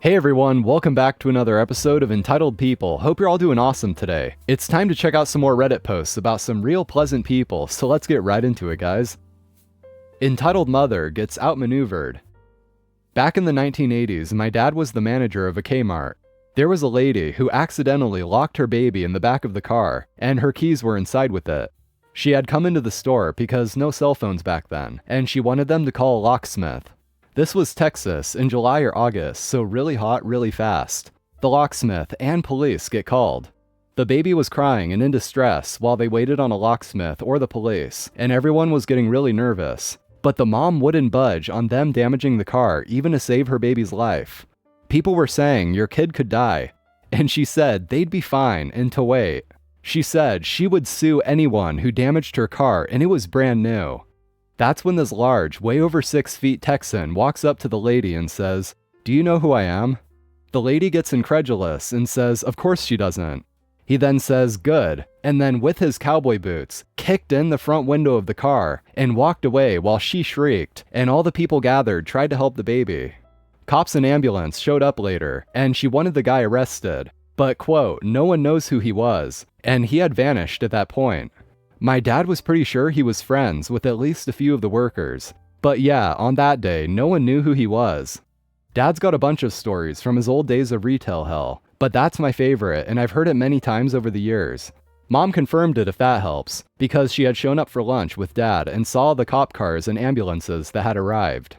Hey everyone, welcome back to another episode of Entitled People. Hope you're all doing awesome today. It's time to check out some more Reddit posts about some real pleasant people, so let's get right into it, guys. Entitled Mother gets outmaneuvered. Back in the 1980s, my dad was the manager of a Kmart. There was a lady who accidentally locked her baby in the back of the car, and her keys were inside with it. She had come into the store because no cell phones back then, and she wanted them to call a locksmith. This was Texas in July or August, so really hot, really fast. The locksmith and police get called. The baby was crying and in distress while they waited on a locksmith or the police, and everyone was getting really nervous. But the mom wouldn't budge on them damaging the car even to save her baby's life. People were saying your kid could die, and she said they'd be fine and to wait. She said she would sue anyone who damaged her car and it was brand new. That's when this large, way over 6 feet Texan walks up to the lady and says, "Do you know who I am?" The lady gets incredulous and says, of course she doesn't. He then says, good, and then with his cowboy boots, kicked in the front window of the car and walked away while she shrieked, and all the people gathered tried to help the baby. Cops and ambulance showed up later, and she wanted the guy arrested, but quote, no one knows who he was, and he had vanished at that point. My dad was pretty sure he was friends with at least a few of the workers. But yeah, on that day, no one knew who he was. Dad's got a bunch of stories from his old days of retail hell, but that's my favorite and I've heard it many times over the years. Mom confirmed it if that helps, because she had shown up for lunch with Dad and saw the cop cars and ambulances that had arrived.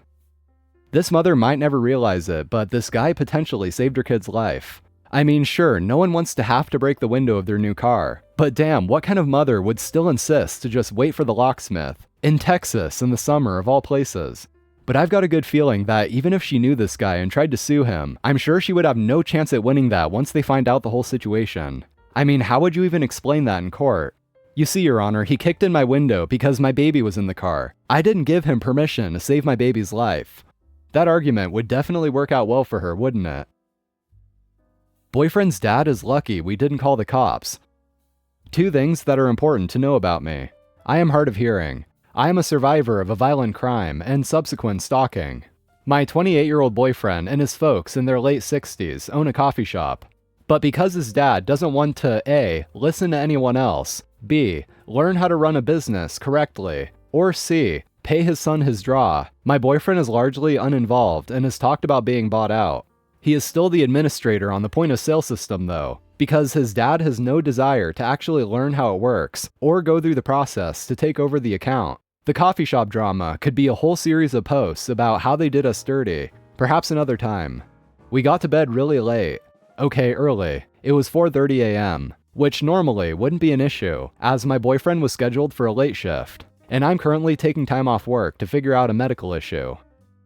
This mother might never realize it, but this guy potentially saved her kid's life. I mean, sure, no one wants to have to break the window of their new car. But damn, what kind of mother would still insist to just wait for the locksmith? In Texas, in the summer of all places. But I've got a good feeling that even if she knew this guy and tried to sue him, I'm sure she would have no chance at winning that once they find out the whole situation. I mean, how would you even explain that in court? You see, Your Honor, he kicked in my window because my baby was in the car. I didn't give him permission to save my baby's life. That argument would definitely work out well for her, wouldn't it? Boyfriend's dad is lucky we didn't call the cops. 2 things that are important to know about me. I am hard of hearing. I am a survivor of a violent crime and subsequent stalking. My 28-year-old boyfriend and his folks in their late 60s own a coffee shop. But because his dad doesn't want to A, listen to anyone else, B, learn how to run a business correctly, or C, pay his son his draw, my boyfriend is largely uninvolved and has talked about being bought out. He is still the administrator on the point-of-sale system though, because his dad has no desire to actually learn how it works, or go through the process to take over the account. The coffee shop drama could be a whole series of posts about how they did us dirty, perhaps another time. We got to bed really late. Okay, early. It was 4:30 a.m., which normally wouldn't be an issue, as my boyfriend was scheduled for a late shift, and I'm currently taking time off work to figure out a medical issue.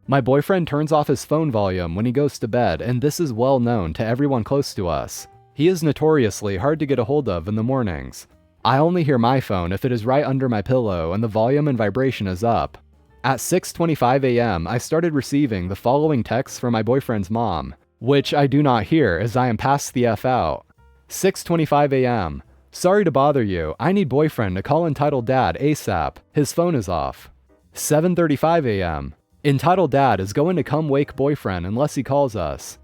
My boyfriend turns off his phone volume when he goes to bed, and this is well known to everyone close to us. He is notoriously hard to get a hold of in the mornings. I only hear my phone if it is right under my pillow and the volume and vibration is up. At 6:25 a.m., I started receiving the following texts from my boyfriend's mom, which I do not hear as I am past the F out. 6:25 a.m. Sorry to bother you, I need boyfriend to call entitled dad ASAP. His phone is off. 7:35 a.m. Entitled dad is going to come wake boyfriend unless he calls us.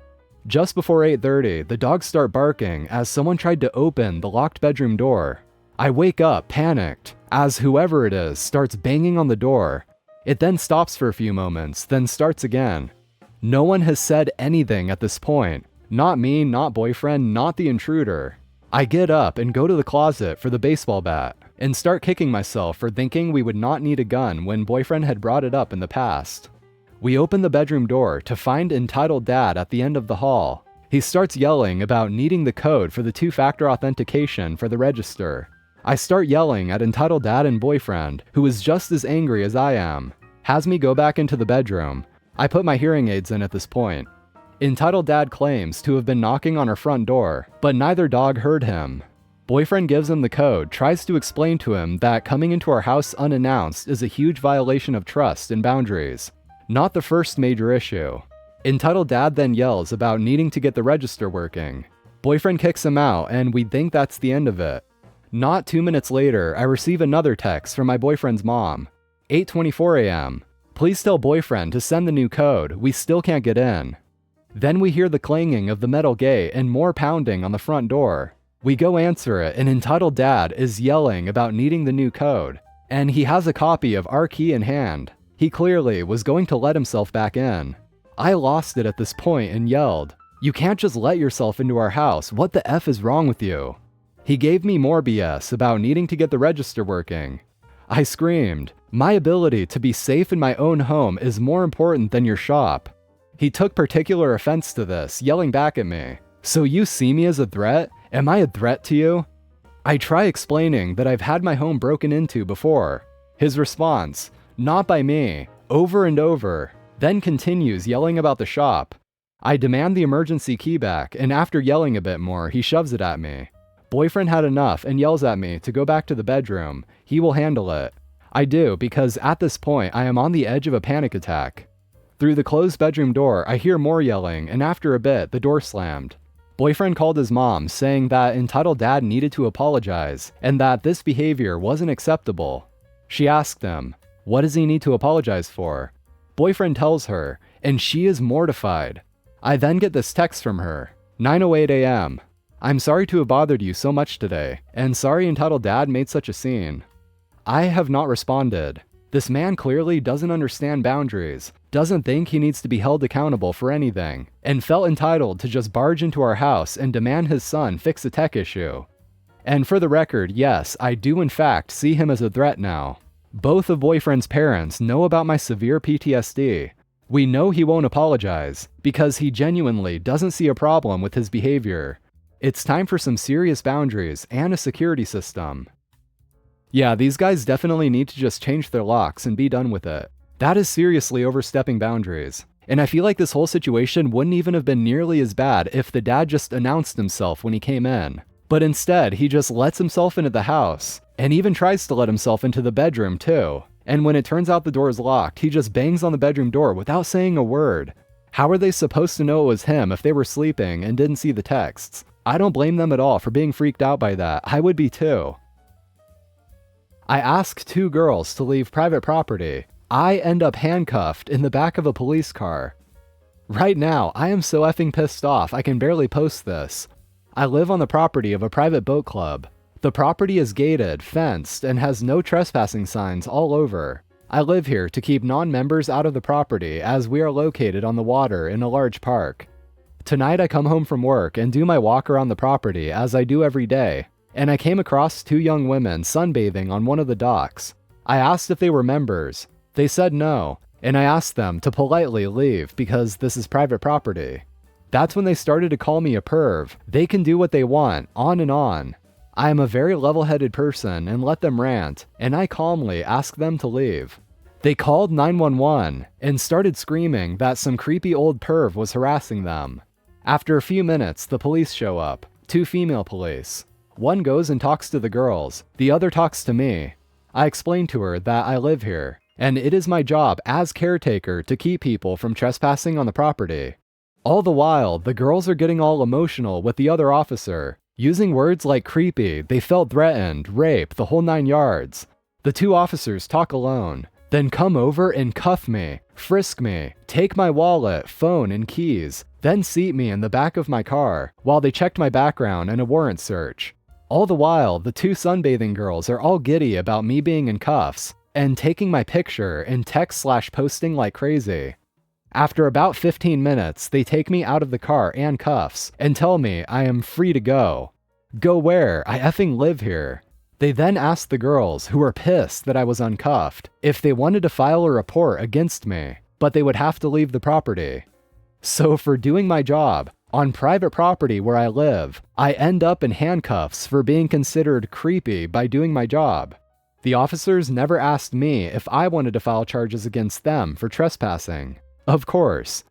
Just before 8:30, the dogs start barking as someone tried to open the locked bedroom door. I wake up panicked as whoever it is starts banging on the door. It then stops for a few moments, then starts again. No one has said anything at this point. Not me, not boyfriend, not the intruder. I get up and go to the closet for the baseball bat and start kicking myself for thinking we would not need a gun when boyfriend had brought it up in the past. We open the bedroom door to find entitled dad at the end of the hall. He starts yelling about needing the code for the 2-factor authentication for the register. I start yelling at entitled dad and boyfriend, who is just as angry as I am. Has me go back into the bedroom. I put my hearing aids in at this point. Entitled dad claims to have been knocking on our front door, but neither dog heard him. Boyfriend gives him the code, tries to explain to him that coming into our house unannounced is a huge violation of trust and boundaries. Not the first major issue. Entitled dad then yells about needing to get the register working. Boyfriend kicks him out and we think that's the end of it. Not 2 minutes later, I receive another text from my boyfriend's mom. 8:24 a.m. Please tell boyfriend to send the new code, we still can't get in. Then we hear the clanging of the metal gate and more pounding on the front door. We go answer it, and entitled dad is yelling about needing the new code, and he has a copy of our key in hand. He clearly was going to let himself back in. I lost it at this point and yelled, "You can't just let yourself into our house. What the F is wrong with you?" He gave me more BS about needing to get the register working. I screamed, "My ability to be safe in my own home is more important than your shop." He took particular offense to this, yelling back at me, "So you see me as a threat? Am I a threat to you?" I try explaining that I've had my home broken into before. His response, "Not by me," over and over, then continues yelling about the shop. I demand the emergency key back, and after yelling a bit more, he shoves it at me. Boyfriend had enough and yells at me to go back to the bedroom. He will handle it. I do, because at this point I am on the edge of a panic attack. Through the closed bedroom door, I hear more yelling, and after a bit, the door slammed. Boyfriend called his mom, saying that entitled dad needed to apologize, and that this behavior wasn't acceptable. She asked him, "What does he need to apologize for?" Boyfriend tells her, and she is mortified. I then get this text from her, 9:08 a.m. "I'm sorry to have bothered you so much today, and sorry entitled dad made such a scene." I have not responded. This man clearly doesn't understand boundaries, doesn't think he needs to be held accountable for anything, and felt entitled to just barge into our house and demand his son fix a tech issue. And for the record, yes, I do in fact see him as a threat now. Both of boyfriend's parents know about my severe PTSD. We know he won't apologize, because he genuinely doesn't see a problem with his behavior. It's time for some serious boundaries and a security system. Yeah, these guys definitely need to just change their locks and be done with it. That is seriously overstepping boundaries. And I feel like this whole situation wouldn't even have been nearly as bad if the dad just announced himself when he came in. But instead, he just lets himself into the house, and even tries to let himself into the bedroom too. And when it turns out the door is locked, he just bangs on the bedroom door without saying a word. How are they supposed to know it was him if they were sleeping and didn't see the texts? I don't blame them at all for being freaked out by that. I would be too. I ask 2 girls to leave private property. I end up handcuffed in the back of a police car. Right now, I am so effing pissed off I can barely post this. I live on the property of a private boat club. The property is gated, fenced, and has no trespassing signs all over. I live here to keep non-members out of the property as we are located on the water in a large park. Tonight I come home from work and do my walk around the property as I do every day, and I came across 2 young women sunbathing on one of the docks. I asked if they were members. They said no, and I asked them to politely leave because this is private property. That's when they started to call me a perv. They can do what they want, on and on. I am a very level-headed person and let them rant, and I calmly ask them to leave. They called 911 and started screaming that some creepy old perv was harassing them. After a few minutes, the police show up, 2 female police. One goes and talks to the girls, the other talks to me. I explain to her that I live here, and it is my job as caretaker to keep people from trespassing on the property. All the while, the girls are getting all emotional with the other officer, using words like creepy, they felt threatened, rape, the whole 9 yards. The 2 officers talk alone, then come over and cuff me, frisk me, take my wallet, phone, and keys, then seat me in the back of my car while they checked my background and a warrant search. All the while, the 2 sunbathing girls are all giddy about me being in cuffs and taking my picture and text/posting like crazy. After about 15 minutes, they take me out of the car and cuffs and tell me I am free to go. Go where? I effing live here. They then asked the girls, who were pissed that I was uncuffed, if they wanted to file a report against me, but they would have to leave the property. So for doing my job, on private property where I live, I end up in handcuffs for being considered creepy by doing my job. The officers never asked me if I wanted to file charges against them for trespassing. Of course.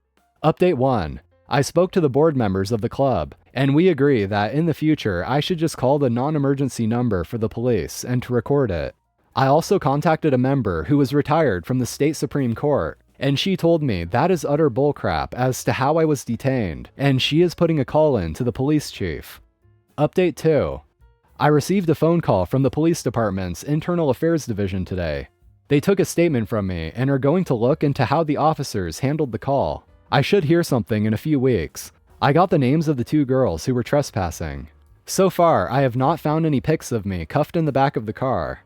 Update 1. I spoke to the board members of the club, and we agree that in the future I should just call the non-emergency number for the police and to record it. I also contacted a member who was retired from the state Supreme Court, and she told me that is utter bullcrap as to how I was detained, and she is putting a call in to the police chief. Update 2. I received a phone call from the police department's Internal Affairs Division today. They took a statement from me and are going to look into how the officers handled the call. I should hear something in a few weeks. I got the names of the 2 girls who were trespassing. So far, I have not found any pics of me cuffed in the back of the car.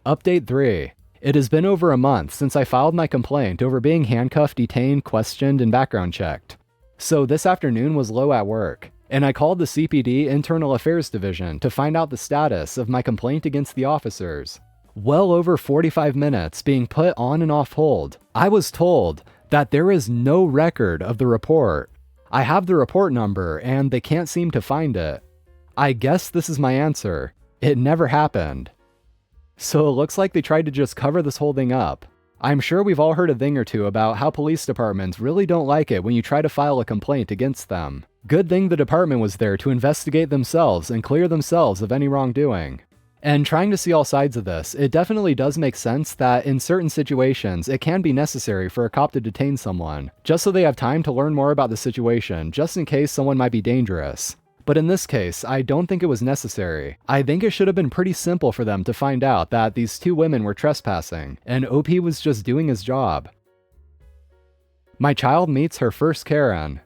Update 3. It has been over a month since I filed my complaint over being handcuffed, detained, questioned, and background checked. So this afternoon was low at work, and I called the CPD Internal Affairs Division to find out the status of my complaint against the officers. Well over 45 minutes being put on and off hold, I was told that there is no record of the report. I have the report number and they can't seem to find it. I guess this is my answer. It never happened. So it looks like they tried to just cover this whole thing up. I'm sure we've all heard a thing or two about how police departments really don't like it when you try to file a complaint against them. Good thing the department was there to investigate themselves and clear themselves of any wrongdoing. And trying to see all sides of this, it definitely does make sense that in certain situations, it can be necessary for a cop to detain someone, just so they have time to learn more about the situation, just in case someone might be dangerous. But in this case, I don't think it was necessary. I think it should have been pretty simple for them to find out that these 2 women were trespassing, and OP was just doing his job. My child meets her first Karen.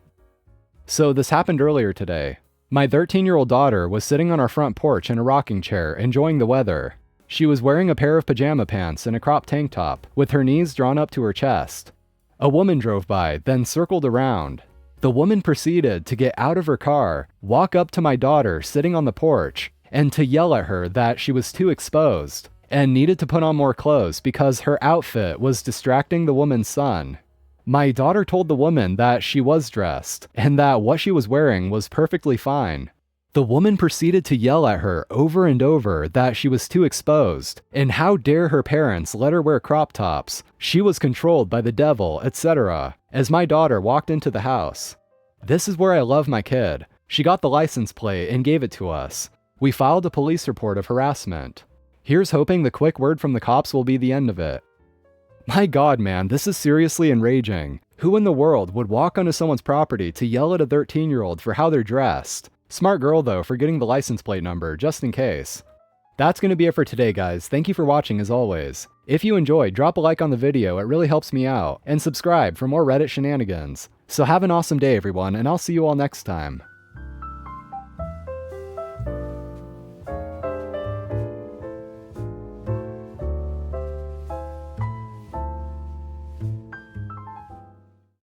So this happened earlier today. My 13-year-old daughter was sitting on our front porch in a rocking chair, enjoying the weather. She was wearing a pair of pajama pants and a crop tank top, with her knees drawn up to her chest. A woman drove by, then circled around. The woman proceeded to get out of her car, walk up to my daughter sitting on the porch, and to yell at her that she was too exposed, and needed to put on more clothes because her outfit was distracting the woman's son. My daughter told the woman that she was dressed, and that what she was wearing was perfectly fine. The woman proceeded to yell at her over and over that she was too exposed, and how dare her parents let her wear crop tops, she was controlled by the devil, etc., as my daughter walked into the house. This is where I love my kid. She got the license plate and gave it to us. We filed a police report of harassment. Here's hoping the quick word from the cops will be the end of it. My god, man, this is seriously enraging. Who in the world would walk onto someone's property to yell at a 13-year-old for how they're dressed? Smart girl though for getting the license plate number, just in case. That's going to be it for today, guys. Thank you for watching as always. If you enjoyed, drop a like on the video, it really helps me out, and subscribe for more Reddit shenanigans. So have an awesome day everyone, and I'll see you all next time.